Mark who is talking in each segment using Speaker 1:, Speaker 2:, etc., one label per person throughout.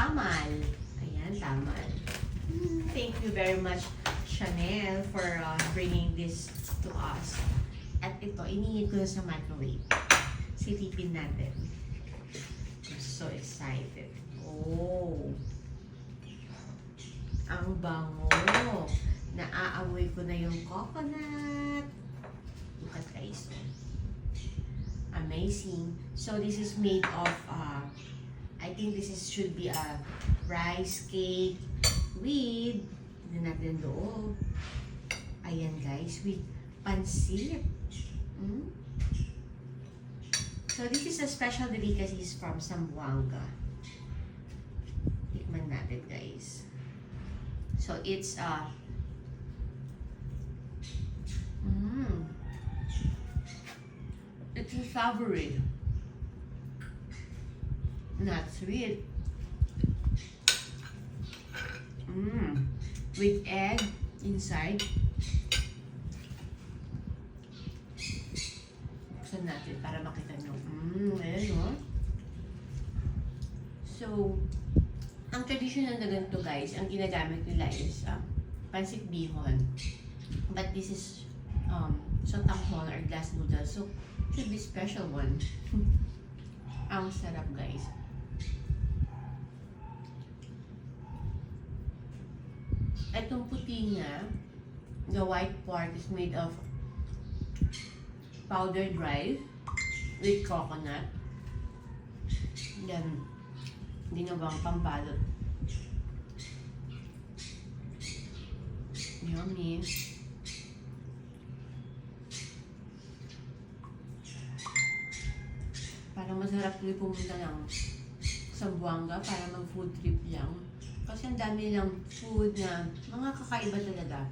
Speaker 1: tamal. Ayan, tamal. Thank you very much, Chanel, for bringing this to us. At ito, inihit ko na sa microwave. Silipin natin. I'm so excited. Oh! Ang bango! Naaamoy ko na yung coconut. Look at guys. Amazing. So this is made of, I think this should be a rice cake with, hindi natin loob. Ayan guys, with pansit. So this is a special delicacies from Zamboanga. Tikman natin guys. So it's it's a savory, not sweet. With egg inside. Buksan natin para makita nyo. Ayan o. So, ang traditional na ganito guys, ang ginagamit nila is pancit bihon. But this is sotanghon or glass noodles. So, should be special one. Ang sarap guys. Itong puti niya, the white part is made of powdered rice with coconut. Then, ginawang pambalot. Yummy. Parang masarap tuloy pumunta ng Zamboanga para mag-food trip lang. Kasi ang dami lang food na mga kakaiba talaga.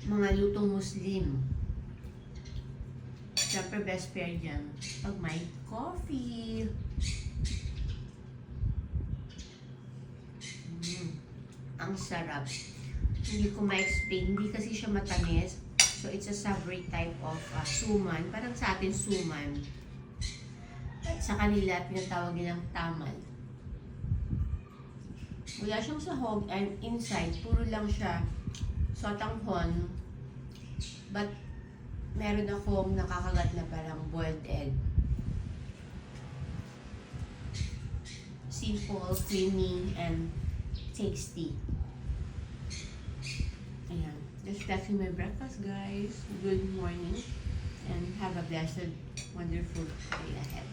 Speaker 1: Mga lutong Muslim. Siyempre best pair dyan pag may coffee. Ang sarap. Hindi ko ma-explain. Hindi kasi siya matamis. So it's a savory type of suman. Parang sa atin suman. At sa kanila, tinatawag nilang tamal. Wala siyang sahog and inside, puro lang siya sotanghon. But meron akong nakakagat na parang boiled egg. Simple, creamy, and tasty. Ayan. That's my breakfast, guys. Good morning. And have a blessed, wonderful day ahead.